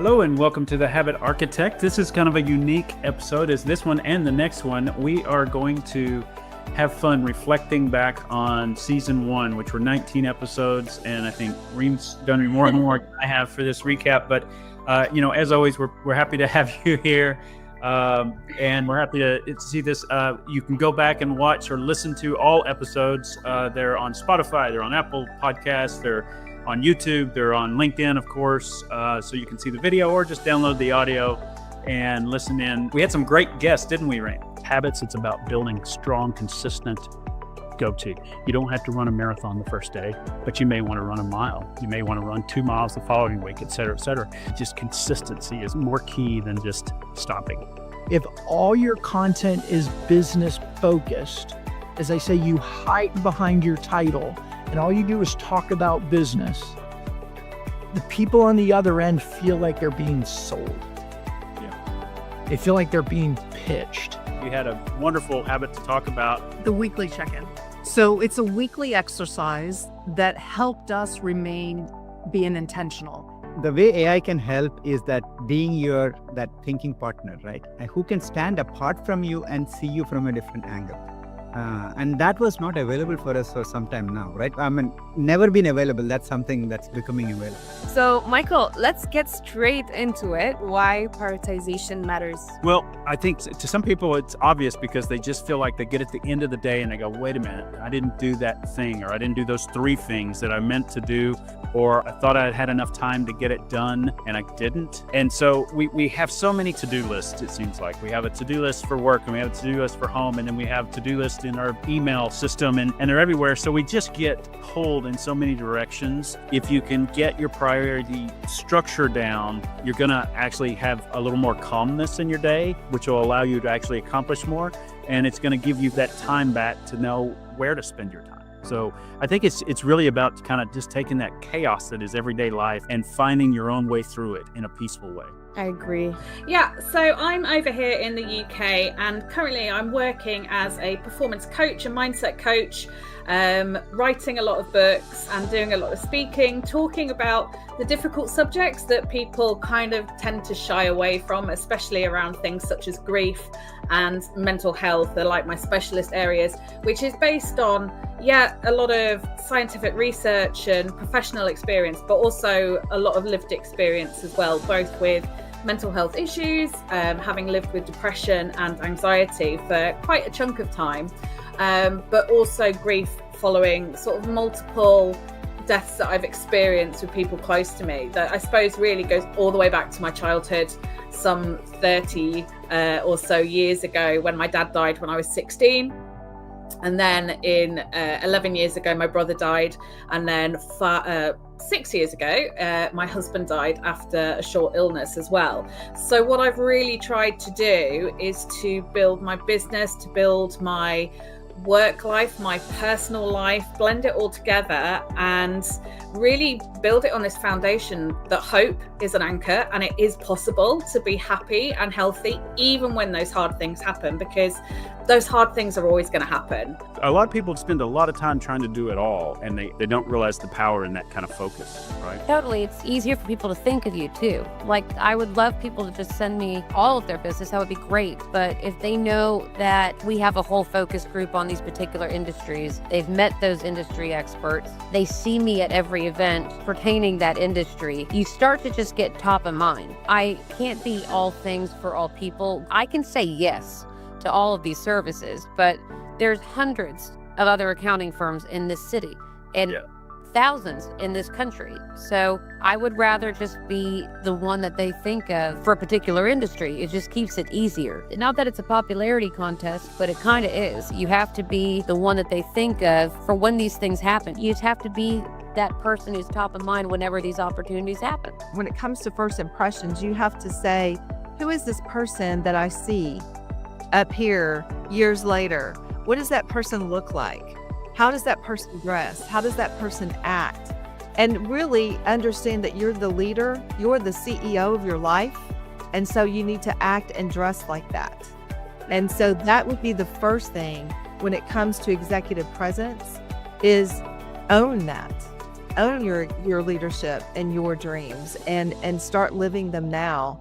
Hello and welcome to The Habit Architect. This is kind of a unique episode as this one and the next one. We are going to have fun reflecting back on season 1, which were 19 episodes. And I think Reem's done more and more than I have for this recap. But, as always, we're happy to have you here. And we're happy to see this. You can go back and watch or listen to all episodes. They're on Spotify, they're on Apple Podcasts, they're on YouTube, they're on LinkedIn, of course, so you can see the video or just download the audio and listen in. We had some great guests, didn't we, Reem? Habits, it's about building strong, consistent go-to. You don't have to run a marathon the first day, but you may want to run a mile. You may want to run 2 miles the following week, et cetera, et cetera. Just consistency is more key than just stopping. If all your content is business focused, as I say, you hide behind your title and all you do is talk about business, the people on the other end feel like they're being sold. Yeah. They feel like they're being pitched. We had a wonderful habit to talk about. The weekly check-in. So it's a weekly exercise that helped us being intentional. The way AI can help is that being that thinking partner, right? And who can stand apart from you and see you from a different angle. And that was not available for us for some time now, right? I mean, never been available. That's something that's becoming available. So, Michael, let's get straight into it. Why prioritization matters. Well, I think to some people it's obvious because they just feel like they get at the end of the day and they go, wait a minute, I didn't do that thing, or I didn't do those 3 things that I meant to do, or I thought I had enough time to get it done and I didn't. And so we have so many to-do lists, it seems like. We have a to-do list for work and we have a to-do list for home, and then we have to-do lists in our email system, and they're everywhere. So we just get pulled in so many directions. If you can get your priority structure down, you're gonna actually have a little more calmness in your day, which will allow you to actually accomplish more. And it's gonna give you that time back to know where to spend your time. So I think it's really about kind of just taking that chaos that is everyday life and finding your own way through it in a peaceful way. I agree. Yeah, so I'm over here in the UK and currently I'm working as a performance coach and mindset coach, writing a lot of books and doing a lot of speaking, talking about the difficult subjects that people kind of tend to shy away from, especially around things such as grief and mental health. They're like my specialist areas, which is based on, a lot of scientific research and professional experience, but also a lot of lived experience as well, both with mental health issues, having lived with depression and anxiety for quite a chunk of time, but also grief following sort of multiple deaths that I've experienced with people close to me, that I suppose really goes all the way back to my childhood, some 30 or so years ago when my dad died when I was 16. And then 11 years ago, my brother died. And then 6 years ago, my husband died after a short illness as well. So what I've really tried to do is to build my business, to build my work life, my personal life, blend it all together and really build it on this foundation that hope is an anchor and it is possible to be happy and healthy even when those hard things happen, because those hard things are always going to happen. A lot of people spend a lot of time trying to do it all, and they don't realize the power in that kind of focus, right? Totally. It's easier for people to think of you too. Like, I would love people to just send me all of their business. That would be great. But if they know that we have a whole focus group on these particular industries, they've met those industry experts, they see me at every event pertaining that industry, you start to just get top of mind. I can't be all things for all people. I can say yes to all of these services, but there's hundreds of other accounting firms in this city and thousands in this country. So I would rather just be the one that they think of for a particular industry. It just keeps it easier. Not that it's a popularity contest, but it kind of is. You have to be the one that they think of for when these things happen. You just have to be that person who's top of mind whenever these opportunities happen. When it comes to first impressions, you have to say, who is this person that I see up here years later? What does that person look like? How does that person dress? How does that person act? And really understand that you're the leader, you're the CEO of your life. And so you need to act and dress like that. And so that would be the first thing when it comes to executive presence, is own that. own your leadership and your dreams and start living them now.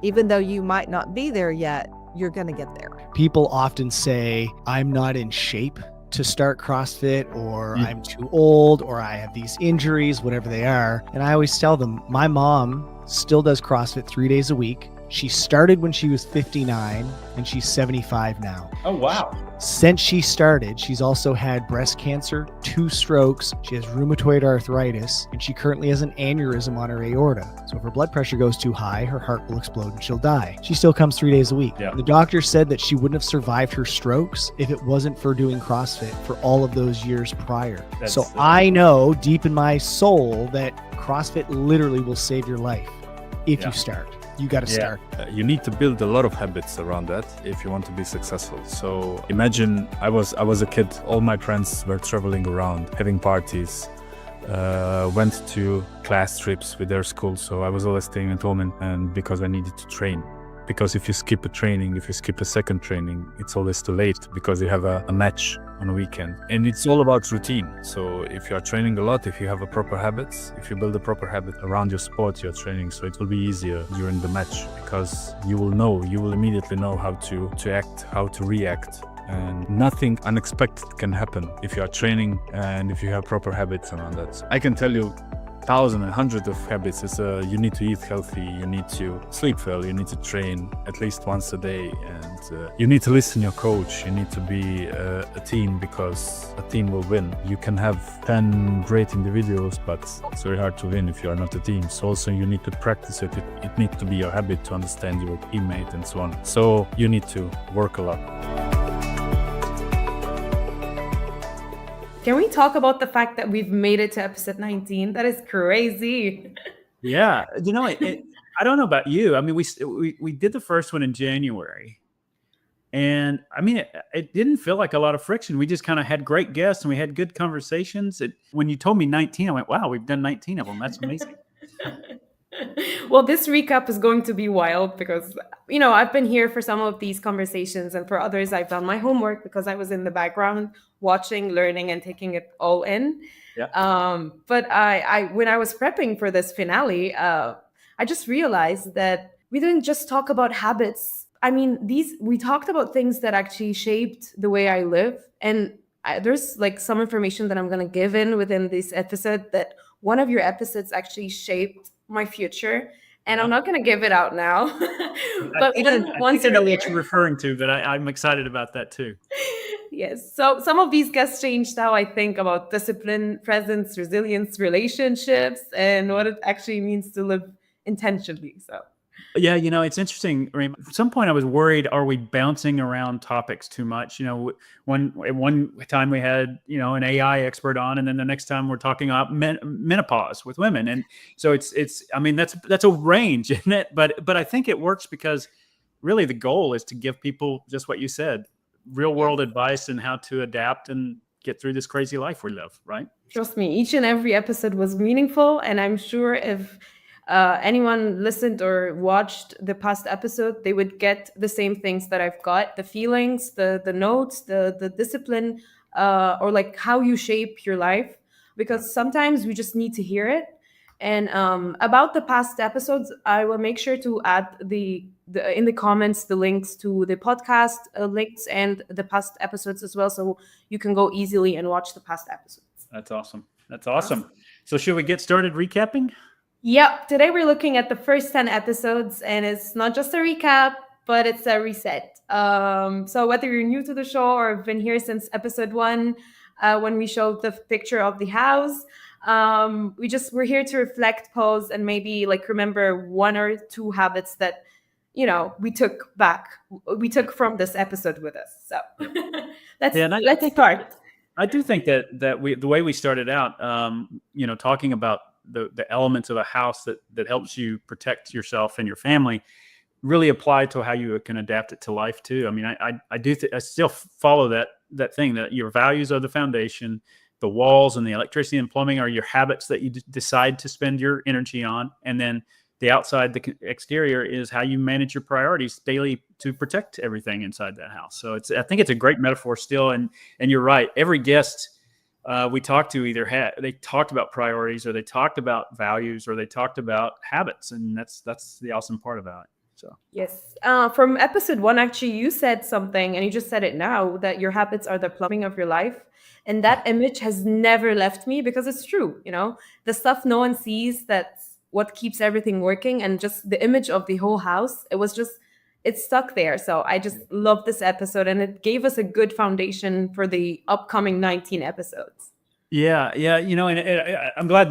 Even though you might not be there yet, you're going to get there. People often say, I'm not in shape to start CrossFit, or I'm too old, or I have these injuries, whatever they are. And I always tell them, my mom still does CrossFit 3 days a week. She started when she was 59 and she's 75 now. Oh, wow. Since she started, she's also had breast cancer, 2 strokes, she has rheumatoid arthritis, and she currently has an aneurysm on her aorta. So if her blood pressure goes too high, her heart will explode and she'll die. She still comes 3 days a week. Yeah. The doctor said that she wouldn't have survived her strokes if it wasn't for doing CrossFit for all of those years prior. So I know deep in my soul that CrossFit literally will save your life if you start. You got to start. You need to build a lot of habits around that if you want to be successful. So imagine I was a kid. All my friends were traveling around, having parties, went to class trips with their school. So I was always staying at home and because I needed to train. Because if you skip a training, if you skip a second training, it's always too late because you have a match on a weekend. And it's all about routine. So if you are training a lot, if you have a proper habits, if you build a proper habit around your sport you're training, so it will be easier during the match because you will immediately know how to act, how to react. And nothing unexpected can happen if you are training and if you have proper habits around that. I can tell you thousands and hundreds of habits. You need to eat healthy, you need to sleep well, you need to train at least once a day, and you need to listen to your coach. You need to be a team because a team will win. You can have 10 great individuals, but it's very hard to win if you are not a team. So also you need to practice it. It needs to be your habit to understand your teammate and so on. So you need to work a lot. Can we talk about the fact that we've made it to episode 19? That is crazy. Yeah. I don't know about you. I mean, we did the first one in January. And I mean, it didn't feel like a lot of friction. We just kind of had great guests and we had good conversations. When you told me 19, I went, wow, we've done 19 of them. That's amazing. Well, this recap is going to be wild because, I've been here for some of these conversations, and for others, I've done my homework because I was in the background watching, learning, and taking it all in. Yeah. But I when I was prepping for this finale, I just realized that we didn't just talk about habits. I mean, we talked about things that actually shaped the way I live. And there's like some information that I'm going to give within this episode that one of your episodes actually shaped my future. And I'm not going to give it out now. But once I know what you're referring to, but I'm excited about that too. Yes. So some of these guests changed how I think about discipline, presence, resilience, relationships, and what it actually means to live intentionally. So. Yeah, it's interesting, Reem. At some point I was worried, are we bouncing around topics too much? One time we had, an AI expert on, and then the next time we're talking about menopause with women. And so I mean, that's a range, isn't it? But I think it works because really the goal is to give people just what you said, real world advice and how to adapt and get through this crazy life we live, right? Trust me, each and every episode was meaningful. And I'm sure if anyone listened or watched the past episode, they would get the same things that I've got, the feelings, the notes, the discipline, or like how you shape your life, because sometimes we just need to hear it. And about the past episodes, I will make sure to add in the comments the links to the podcast links and the past episodes as well, so you can go easily and watch the past episodes. That's awesome. So should we get started recapping? Yep. Today we're looking at the first 10 episodes, and it's not just a recap, but it's a reset. So whether you're new to the show or have been here since episode 1, when we showed the picture of the house, we're here to reflect, pause, and maybe like remember 1 or 2 habits that, we took from this episode with us. So let's start. I do think that the way we started out, talking about the elements of a house that helps you protect yourself and your family really apply to how you can adapt it to life too. I mean, I still follow that thing that your values are the foundation, the walls and the electricity and plumbing are your habits that you decide to spend your energy on. And then the outside, the exterior is how you manage your priorities daily to protect everything inside that house. So I think it's a great metaphor still. And you're right. Every guest we talked to they talked about priorities, or they talked about values, or they talked about habits, and that's the awesome part about it. So Yes. From episode one, actually, you said something, and you just said it now, that your habits are the plumbing of your life. And that image has never left me because it's true. The stuff no one sees, that's what keeps everything working. And just the image of the whole house, it's stuck there. So I just love this episode, and it gave us a good foundation for the upcoming 19 episodes. yeah, and I'm glad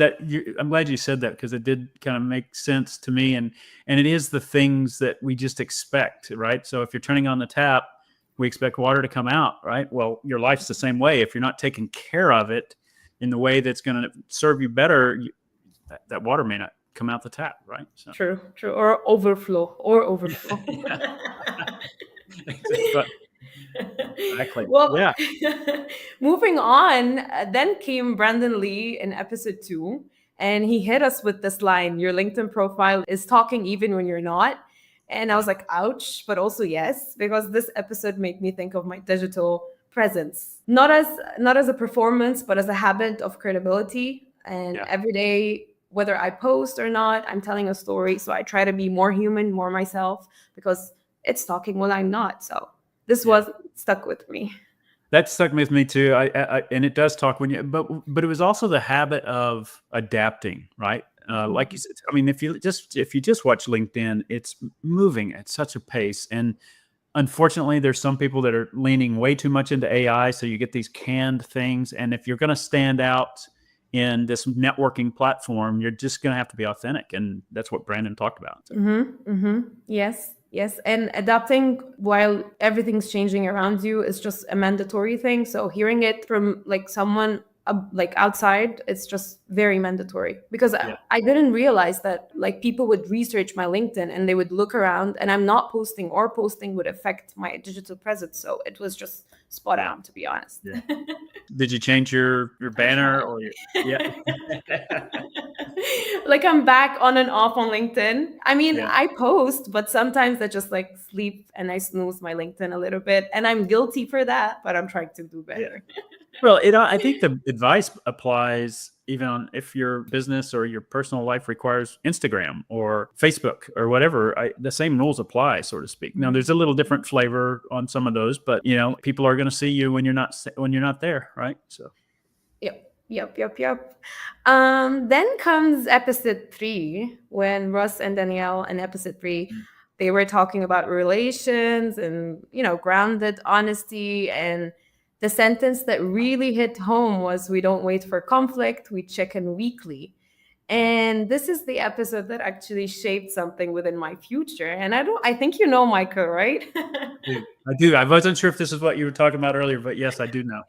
you said that, because it did kind of make sense to me, and it is the things that we just expect, right? So if you're turning on the tap, we expect water to come out, right? Well, your life's the same way. If you're not taking care of it in the way that's going to serve you better, that water may not come out the tap, right? So. True. Or overflow. But, exactly. Well, Yeah. moving on, then came Brandon Lee in episode 2, and he hit us with this line: "Your LinkedIn profile is talking even when you're not." And I was like, ouch, but also yes, because this episode made me think of my digital presence, not as a performance, but as a habit of credibility. And every day, whether I post or not, I'm telling a story. So I try to be more human, more myself, because it's talking when I'm not. So this was stuck with me. That stuck with me too. And it does talk when you, but it was also the habit of adapting, right? Like you said, I mean, if you just watch LinkedIn, it's moving at such a pace, and unfortunately, there's some people that are leaning way too much into AI. So you get these canned things, and if you're going to stand out in this networking platform, you're just going to have to be authentic, and that's what Brandon talked about. So. Yes. And adapting while everything's changing around you is just a mandatory thing. So hearing it from like someone like outside, it's just very mandatory, because I didn't realize that like people would research my LinkedIn and they would look around, and I'm not posting, or posting would affect my digital presence. So it was just spot on, to be honest. Yeah. Did you change your banner or Like I'm back on and off on LinkedIn. I mean, I post, but sometimes I just like sleep and I snooze my LinkedIn a little bit, and I'm guilty for that, but I'm trying to do better. Well, I think the advice applies even on if your business or your personal life requires Instagram or Facebook or whatever. The same rules apply, so to speak. Now, there's a little different flavor on some of those, but people are going to see you when you're not there, right? So. Yep. Then comes episode 3, when Russ and Danielle in episode 3, they were talking about relations and, grounded honesty. And the sentence that really hit home was, "We don't wait for conflict, we check in weekly." And this is the episode that actually shaped something within my future. And I think Michael, right? I do. I wasn't sure if this is what you were talking about earlier, but yes, I do know.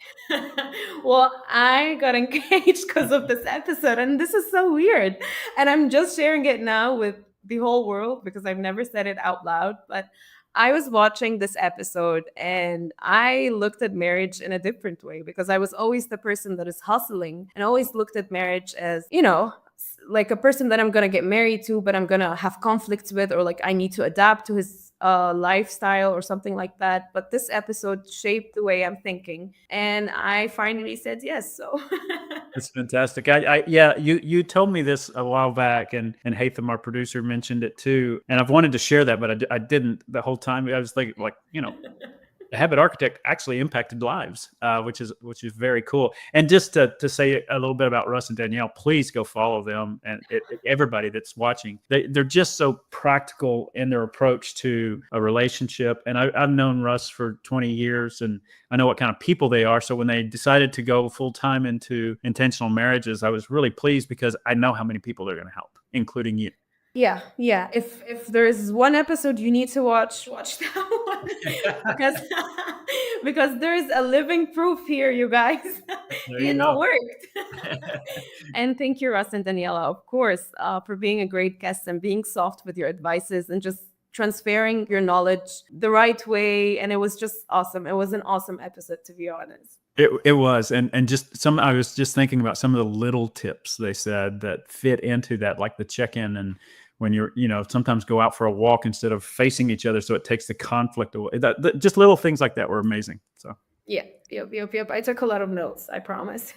Well, I got engaged because of this episode, and this is so weird. And I'm just sharing it now with the whole world because I've never said it out loud. But I was watching this episode and I looked at marriage in a different way, because I was always the person that is hustling and always looked at marriage as, like a person that I'm going to get married to, but I'm going to have conflicts with, or like I need to adapt to his lifestyle or something like that. But this episode shaped the way I'm thinking, and I finally said yes. So it's fantastic. You told me this a while back, and Hatham, our producer, mentioned it too. And I've wanted to share that, but I didn't the whole time. I was thinking, like, the habit architect actually impacted lives, which is very cool. And just to say a little bit about Russ and Danielle, please go follow them, and everybody that's watching. They're just so practical in their approach to a relationship. And I've known Russ for 20 years, and I know what kind of people they are. So when they decided to go full time into intentional marriages, I was really pleased, because I know how many people they're going to help, including you. Yeah. If there is one episode you need to watch that one, because there is a living proof here, you guys. It worked. And thank you, Russ and Daniela, of course, for being a great guest and being soft with your advices and just transferring your knowledge the right way. And it was just awesome. It was an awesome episode, to be honest. It was, and just I was just thinking about some of the little tips they said that fit into that, like the check-in, and when you're, sometimes go out for a walk instead of facing each other, so it takes the conflict away. Just little things like that were amazing. So Yeah, yep. I took a lot of notes, I promise.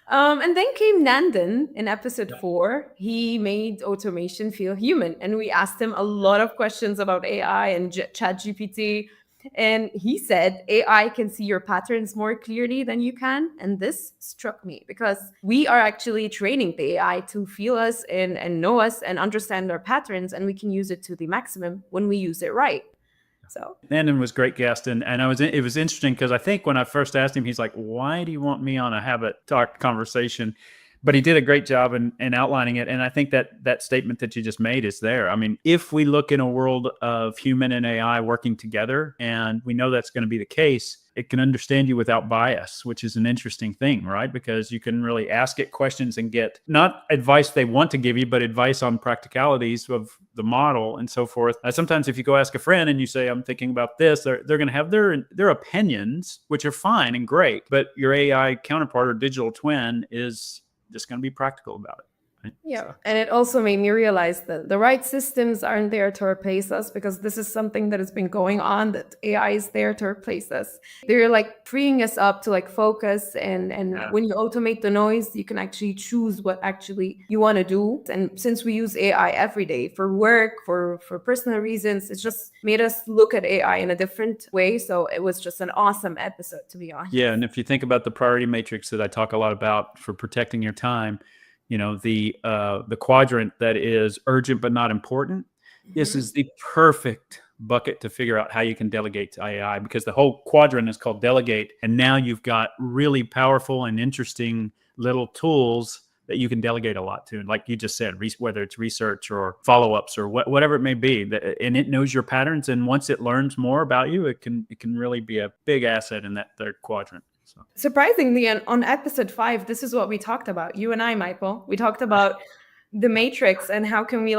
And then came Nandan in episode 4. He made automation feel human, and we asked him a lot of questions about AI and Chat GPT. And he said AI can see your patterns more clearly than you can. And this struck me because we are actually training the AI to feel us and know us and understand our patterns, and we can use it to the maximum when we use it right. So Nandan was a great guest, and it was interesting because I think when I first asked him, he's like, "Why do you want me on a habit talk conversation?" But he did a great job in outlining it, and I think that statement that you just made is there. I mean, if we look in a world of human and AI working together, and we know that's going to be the case, it can understand you without bias, which is an interesting thing, right? Because you can really ask it questions and get not advice they want to give you, but advice on practicalities of the model and so forth. Sometimes if you go ask a friend and you say, I'm thinking about this, they're going to have their opinions, which are fine and great, but your AI counterpart or digital twin is just going to be practical about it. Right? yeah, So. and it also made me realize that the right systems aren't there to replace us, because this is something that has been going on, that AI is there to replace us. They're like freeing us up to like focus, and when you automate the noise, you can actually choose what actually you want to do. And since we use AI every day for work, for personal reasons, it's just made us look at AI in a different way. So it was just an awesome episode, to be honest. Yeah, and if you think about the priority matrix that I talk a lot about for protecting your time, you know, the quadrant that is urgent but not important, this is the perfect bucket to figure out how you can delegate to AI, because the whole quadrant is called delegate, and now you've got really powerful and interesting little tools that you can delegate a lot to. And like you just said, whether it's research or follow-ups or whatever it may be, and it knows your patterns, and once it learns more about you, it can really be a big asset in that third quadrant. So. Surprisingly, on episode 5, this is what we talked about. You and I, Michael, we talked about the matrix and how can we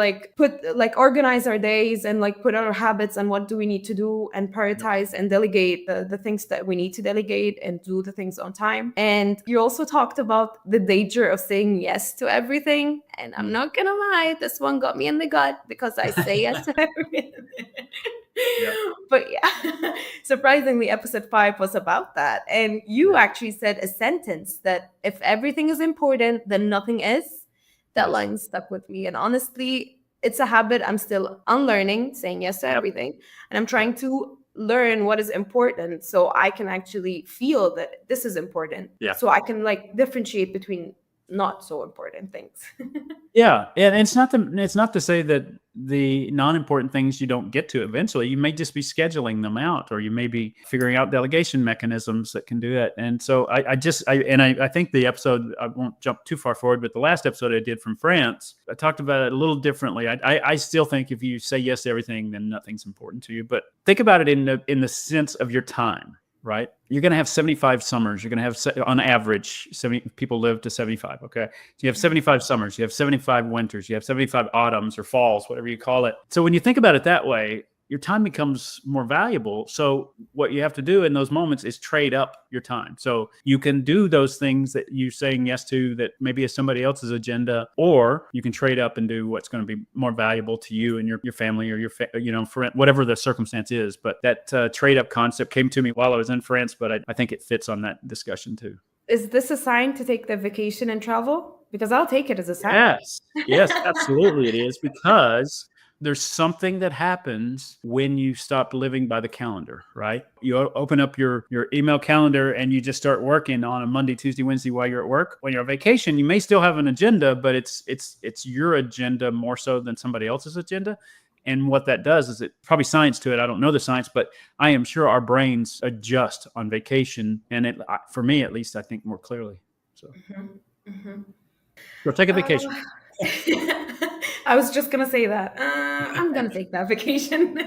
organize our days and like put our habits and what do we need to do and prioritize and delegate the things that we need to delegate and do the things on time. And you also talked about the danger of saying yes to everything. And I'm not gonna lie, this one got me in the gut because I say yes to everything. Yeah. But yeah, surprisingly, episode 5 was about that. And you actually said a sentence that if everything is important, then nothing is. That line stuck with me. And honestly, it's a habit I'm still unlearning, saying yes to everything. And I'm trying to learn what is important so I can actually feel that this is important. Yeah. So I can like differentiate between not so important things. Yeah, and it's not to say that the non-important things you don't get to eventually. You may just be scheduling them out, or you may be figuring out delegation mechanisms that can do that. And so I think the episode, I won't jump too far forward, but the last episode I did from France, I talked about it a little differently. I still think if you say yes to everything, then nothing's important to you. But think about it in the sense of your time. Right? You're going to have 75 summers. You're going to have, on average, 70 people live to 75. Okay. So you have 75 summers. You have 75 winters. You have 75 autumns or falls, whatever you call it. So when you think about it that way, your time becomes more valuable. So what you have to do in those moments is trade up your time. So you can do those things that you're saying yes to that maybe is somebody else's agenda, or you can trade up and do what's going to be more valuable to you and your family or for whatever the circumstance is. But that trade up concept came to me while I was in France, but I think it fits on that discussion too. Is this a sign to take the vacation and travel? Because I'll take it as a sign. Yes, absolutely it is, because there's something that happens when you stop living by the calendar, right? You open up your email calendar and you just start working on a Monday, Tuesday, Wednesday while you're at work. When you're on vacation, you may still have an agenda, but it's your agenda more so than somebody else's agenda. And what that does is, it probably science to it. I don't know the science, but I am sure our brains adjust on vacation. And for me, at least, I think more clearly. So, So take a vacation. I was just going to say that. I'm going to take that vacation.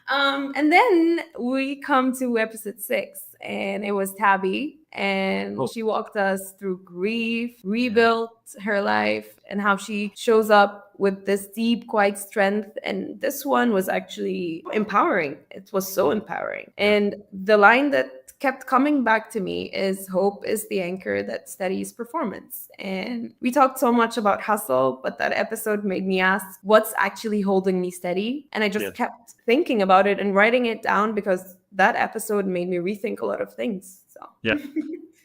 And then we come to episode 6, and it was Tabby, and she walked us through grief, rebuilt her life, and how she shows up with this deep, quiet strength. And this one was actually empowering. It was so empowering. And the line that kept coming back to me is hope is the anchor that steadies performance. And we talked so much about hustle, but that episode made me ask what's actually holding me steady. And I just kept thinking about it and writing it down because that episode made me rethink a lot of things. So Yeah.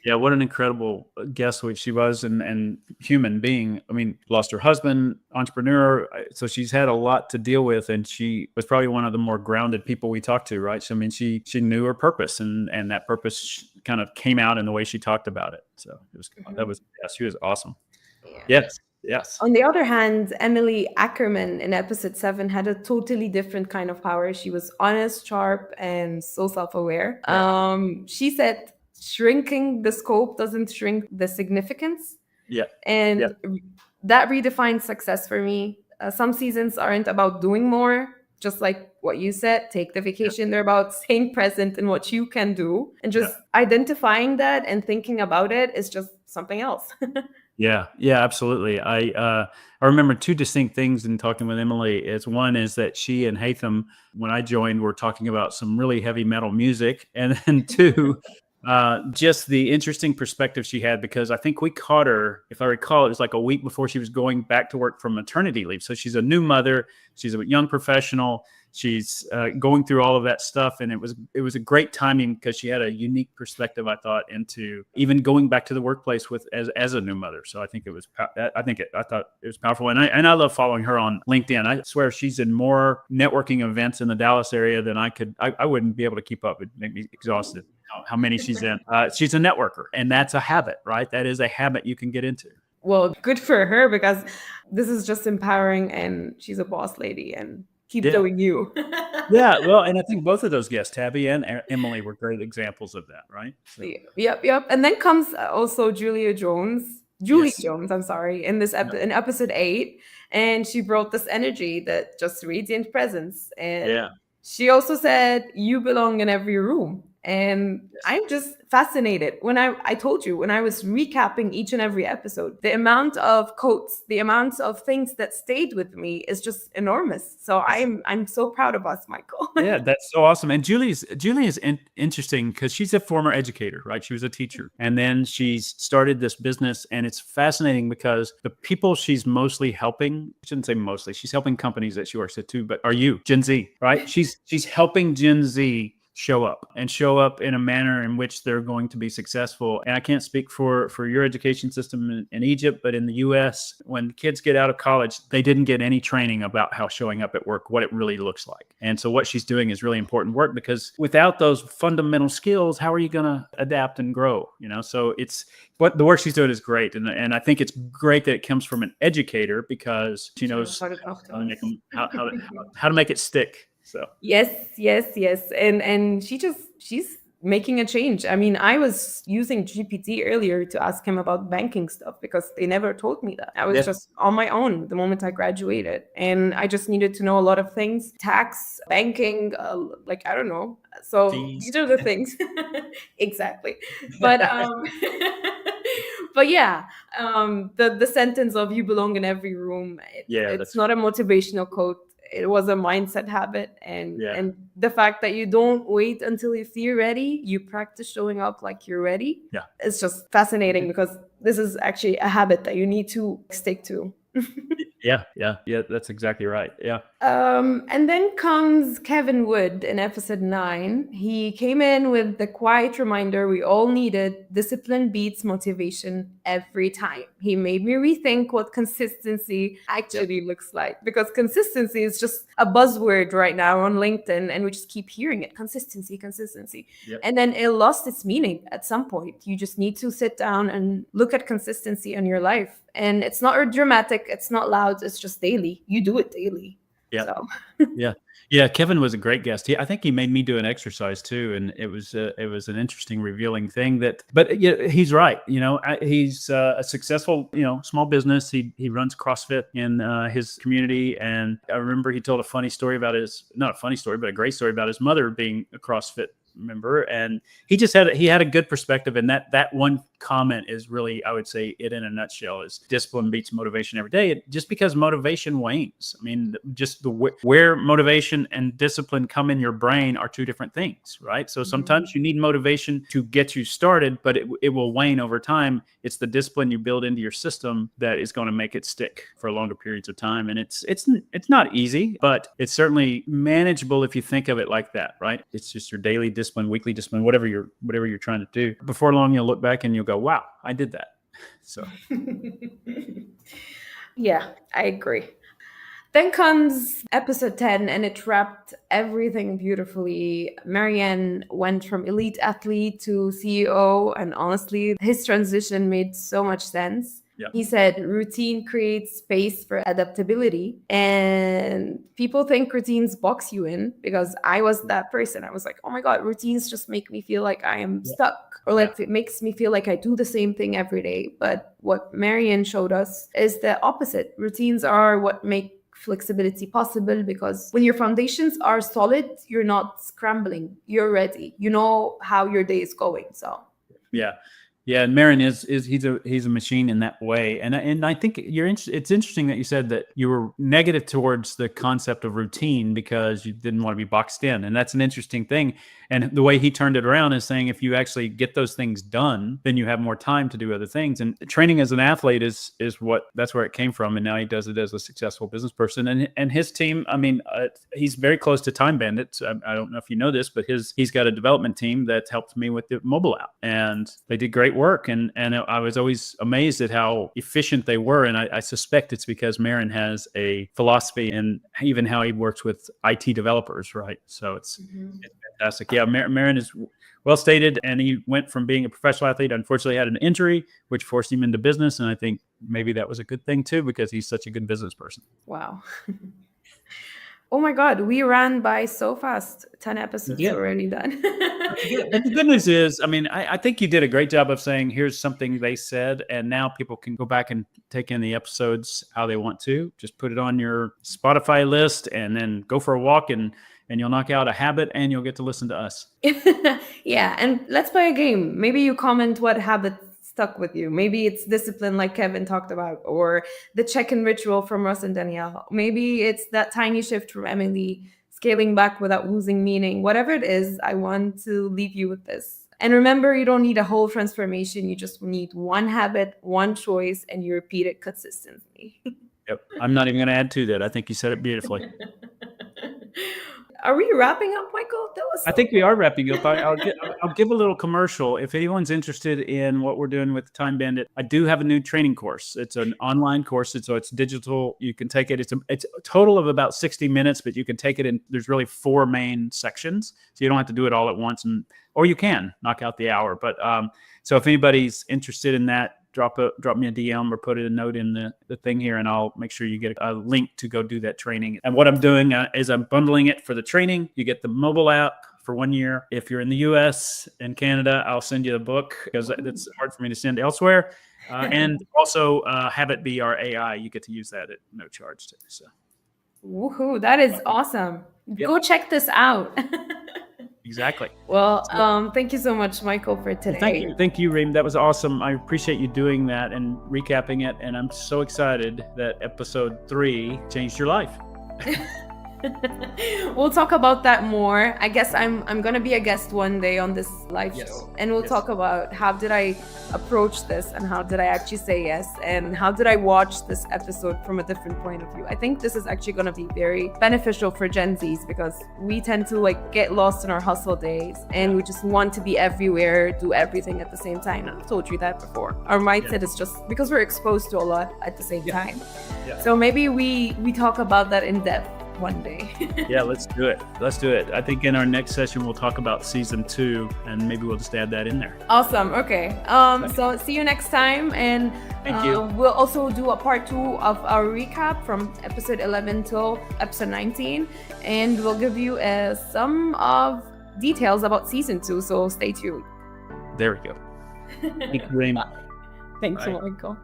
Yeah, what an incredible guest she was and human being. I mean, lost her husband, entrepreneur. So she's had a lot to deal with, and she was probably one of the more grounded people we talked to, right? So, I mean, she knew her purpose, and that purpose kind of came out in the way she talked about it. So she was awesome. Yeah. Yes. On the other hand, Emily Ackerman in episode 7 had a totally different kind of power. She was honest, sharp, and so self-aware. She said, shrinking the scope doesn't shrink the significance. And that redefined success for me. Some seasons aren't about doing more, just like what you said, take the vacation. They're about staying present in what you can do, and just identifying that and thinking about it is just something else. Yeah, absolutely. I remember two distinct things in talking with Emily. One is that she and Hatham, when I joined, were talking about some really heavy metal music, and then two, just the interesting perspective she had, because I think we caught her, if I recall, it was like a week before she was going back to work from maternity leave. So she's a new mother, she's a young professional, she's going through all of that stuff, and it was a great timing because she had a unique perspective, I thought, into even going back to the workplace as a new mother. So I think I thought it was powerful, and I love following her on LinkedIn. I swear she's in more networking events in the Dallas area than I wouldn't be able to keep up. It'd make me exhausted. How many she's in. She's a networker, and that's a habit, right? That is a habit you can get into. Well, good for her, because this is just empowering, and she's a boss lady, and keep doing you. Well, and I think both of those guests, Tabby and Emily, were great examples of that, right? So. Yep. And then comes also Julie Jones, I'm sorry, in this in episode 8, and she brought this energy that just radiant presence. And she also said, "You belong in every room." And I'm just fascinated. When I told you, when I was recapping each and every episode, the amount of quotes, the amount of things that stayed with me is just enormous. So I'm so proud of us, Michael. Yeah, that's so awesome. And Julie is interesting because she's a former educator, right? She was a teacher, and then she's started this business, and it's fascinating because the people she's mostly helping, I shouldn't say mostly, she's helping companies that she works at too, but are you Gen Z, right? She's helping Gen Z show up in a manner in which they're going to be successful. And I can't speak for your education system in Egypt, but in the US, when kids get out of college, they didn't get any training about how showing up at work, what it really looks like. And so what she's doing is really important work, because without those fundamental skills, how are you going to adapt and grow? So what the work she's doing is great. And I think it's great that it comes from an educator, because she knows how to make it stick. So yes. And she's making a change. I mean, I was using GPT earlier to ask him about banking stuff because they never told me that. I was just on my own the moment I graduated, and I just needed to know a lot of things: tax, banking, I don't know. So these are the things. Exactly. But but yeah, the sentence of "you belong in every room," it's not a motivational quote. It was a mindset habit, and the fact that you don't wait until you feel ready, you practice showing up like you're ready. It's just fascinating, because this is actually a habit that you need to stick to. Yeah, that's exactly right. Yeah. And then comes Kevin Wood in episode 9. He came in with the quiet reminder we all needed: discipline beats motivation every time. He made me rethink what consistency actually looks like, because consistency is just a buzzword right now on LinkedIn, and we just keep hearing it: consistency. And then it lost its meaning at some point. You just need to sit down and look at consistency in your life. And it's not dramatic, it's not loud, it's just daily. You do it daily. Yeah. So. Yeah. Kevin was a great guest. I think he made me do an exercise too, and it was an interesting, revealing thing. But he's right. He's a successful, small business. He runs CrossFit in his community, and I remember he told a funny story about not a funny story, but a great story about his mother being a CrossFit member, and he had a good perspective, and that one comment is really, I would say it in a nutshell, is discipline beats motivation every day. Just because motivation wanes. I mean, just where motivation and discipline come in your brain are two different things, right? So sometimes you need motivation to get you started, but it will wane over time. It's the discipline you build into your system that is going to make it stick for longer periods of time. And it's not easy, but it's certainly manageable if you think of it like that, right? It's just your daily discipline, weekly discipline, whatever you're trying to do. Before long, you'll look back and you'll go, wow, I did that. So Yeah, I agree. Then comes episode 10, and it wrapped everything beautifully. Marianne went from elite athlete to CEO, and honestly, his transition made so much sense. Yeah. He said routine creates space for adaptability, and people think routines box you in, because I was that person. I was like, oh my God, routines just make me feel like I am stuck, or like it makes me feel like I do the same thing every day. But what Marianne showed us is the opposite. Routines are what make flexibility possible, because when your foundations are solid, you're not scrambling, you're ready, you know how your day is going. So yeah, and Marin he's a machine in that way, and I think it's interesting that you said that you were negative towards the concept of routine because you didn't want to be boxed in, and that's an interesting thing. And the way he turned it around is saying if you actually get those things done, then you have more time to do other things. And training as an athlete that's where it came from, and now he does it as a successful business person. And his team, I mean, he's very close to Time Bandits. I don't know if you know this, but he's got a development team that helped me with the mobile app, and they did great work. And I was always amazed at how efficient they were. And I suspect it's because Marin has a philosophy and even how he works with IT developers, right? So it's fantastic. Yeah, Marin is well stated, and he went from being a professional athlete, unfortunately had an injury, which forced him into business. And I think maybe that was a good thing too, because he's such a good business person. Wow. Oh my God, we ran by so fast. 10 episodes already done. And the good news is, I mean, I think you did a great job of saying, here's something they said, and now people can go back and take in the episodes how they want to. Just put it on your Spotify list and then go for a walk, and you'll knock out a habit, and you'll get to listen to us. Yeah, and let's play a game. Maybe you comment what habit stuck with you. Maybe it's discipline like Kevin talked about, or the check-in ritual from Russ and Danielle. Maybe it's that tiny shift from Emily, scaling back without losing meaning. Whatever it is, I want to leave you with this. And remember, you don't need a whole transformation. You just need one habit, one choice, and you repeat it consistently. Yep. I'm not even going to add to that. I think you said it beautifully. Are we wrapping up, Michael? I think we are wrapping up. I'll give a little commercial. If anyone's interested in what we're doing with Time Bandit, I do have a new training course. It's an online course. It's digital. You can take it. It's a total of about 60 minutes, but you can take it in. There's really 4 main sections, so you don't have to do it all at once, or you can knock out the hour. But so if anybody's interested in that, drop me a DM or put a note in the thing here, and I'll make sure you get a link to go do that training. And what I'm doing is I'm bundling it for the training. You get the mobile app for 1 year. If you're in the US and Canada, I'll send you the book, because it's hard for me to send elsewhere. And also Habit Be Our AI. You get to use that at no charge too. So. Woohoo, that is awesome. Yep. Go check this out. Exactly. Well, thank you so much, Michael, for today. Thank you, Reem. That was awesome. I appreciate you doing that and recapping it. And I'm so excited that episode 3 changed your life. We'll talk about that more. I guess I'm gonna be a guest one day on this live show, and we'll talk about how did I approach this, and how did I actually say yes, and how did I watch this episode from a different point of view. I think this is actually gonna be very beneficial for Gen Zs, because we tend to get lost in our hustle days, and we just want to be everywhere, do everything at the same time. And I've told you that before. Our mindset is just because we're exposed to a lot at the same time. So maybe we talk about that in depth one day. Yeah, let's do it. I think in our next session we'll talk about season 2, and maybe we'll just add that in there. Awesome. Okay. So see you next time, and thank you. We'll also do a part 2 of our recap from episode 11 till episode 19, and we'll give you some of details about season 2. So stay tuned. There we go. Thank you, Reem. Thanks, Michael.